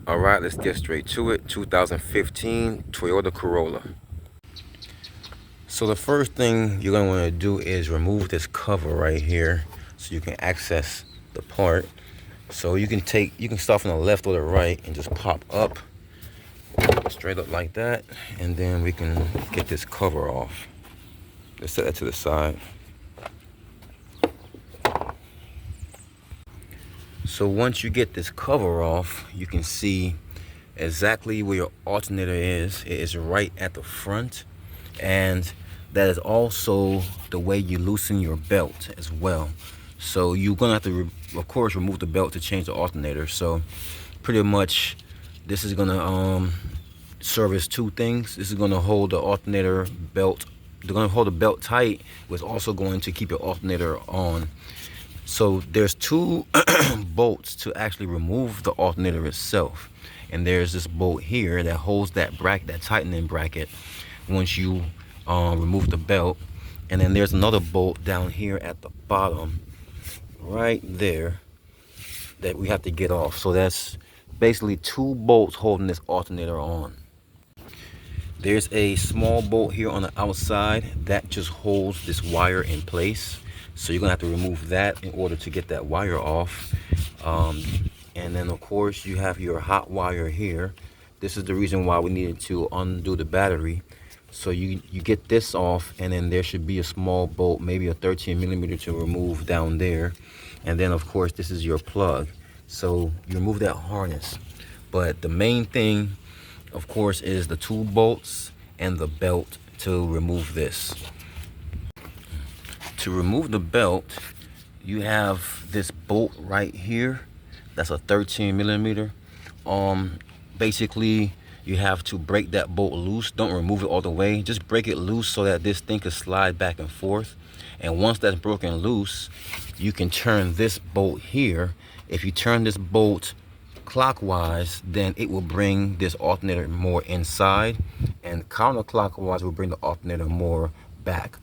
All right, let's get straight to it. 2015 Toyota Corolla. So the first thing you're gonna want to do is remove this cover right here so you can access the part. So you can start from the left or the right and just pop up straight up like that, and then we can get this cover off. Let's set that to the side. So once you get this cover off, you can see exactly where your alternator is. It is right at the front, and that is also the way you loosen your belt as well. So you're gonna have to, of course, remove the belt to change the alternator. So pretty much this is gonna service two things. This is gonna hold the alternator belt. They're gonna hold the belt tight, but it's also going to keep your alternator on. So there's two bolts to actually remove the alternator itself, and there's this bolt here that holds that bracket, that tightening bracket, once you remove the belt. And then there's another bolt down here at the bottom right there that we have to get off. So that's basically two bolts holding this alternator on. There's a small bolt here on the outside that just holds this wire in place. So you're gonna have to remove that in order to get that wire off. And then of course you have your hot wire here. This is the reason why we needed to undo the battery. So you get this off, and then there should be a small bolt, maybe a 13mm to remove down there. And then of course this is your plug. So you remove that harness. But the main thing, of course, is the two bolts and the belt to remove this. To remove the belt, you have this bolt right here. That's a 13mm. Basically, you have to break that bolt loose. Don't remove it all the way. Just break it loose so that this thing can slide back and forth. And once that's broken loose, you can turn this bolt here. If you turn this bolt clockwise, then it will bring this alternator more inside, and counterclockwise will bring the alternator more back.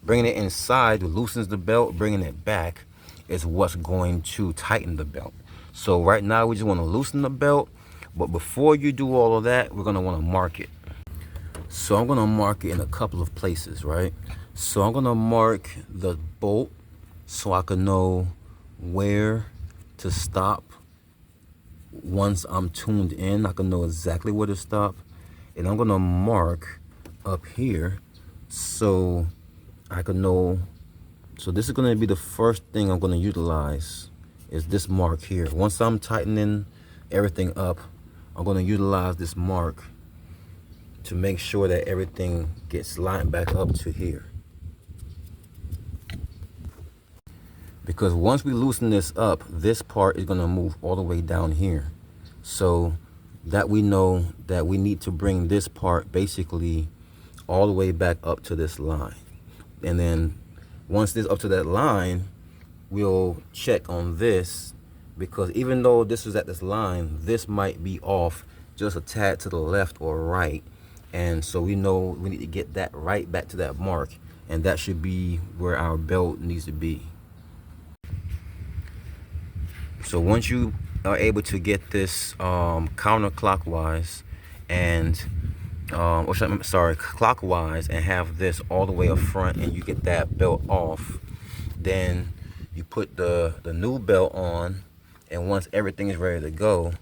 Bringing it inside loosens the belt. Bringing it back is what's going to tighten the belt. So right now we just want to loosen the belt, but before you do all of that, we're going to want to mark it. So I'm going to mark it in a couple of places, right? So I'm going to mark the bolt so I can know where to stop. Once I'm tuned in, I can know exactly where to stop. And I'm going to mark up here so I can know. So this is going to be the first thing I'm going to utilize, is this mark here. Once I'm tightening everything up, I'm going to utilize this mark to make sure that everything gets lined back up to here. Because once we loosen this up, this part is going to move all the way down here. So that we know that we need to bring this part basically all the way back up to this line. And then once this up to that line, we'll check on this, because even though this is at this line, this might be off just a tad to the left or right. And so we know we need to get that right back to that mark, and that should be where our belt needs to be. So once you are able to get this counterclockwise and clockwise, and have this all the way up front, and you get that belt off, then you put the new belt on. And once everything is ready to go,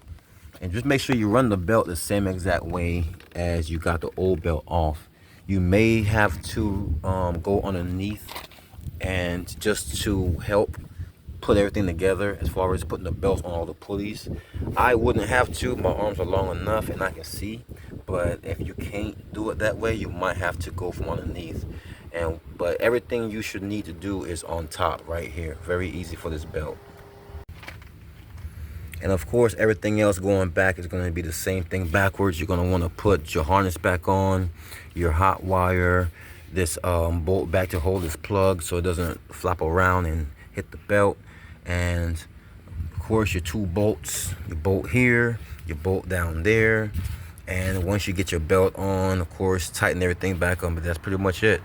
and just make sure you run the belt the same exact way as you got the old belt off. You may have to go underneath, and just to help put everything together as far as putting the belts on all the pulleys. I wouldn't have to. My arms are long enough and I can see. But if you can't do it that way, you might have to go from underneath. But everything you should need to do is on top right here. Very easy for this belt. And of course, everything else going back is going to be the same thing backwards. You're going to want to put your harness back on, your hot wire, this bolt back to hold this plug so it doesn't flop around and hit the belt. And of course your two bolts, your bolt here, your bolt down there. And once you get your belt on, of course, tighten everything back on. But that's pretty much it.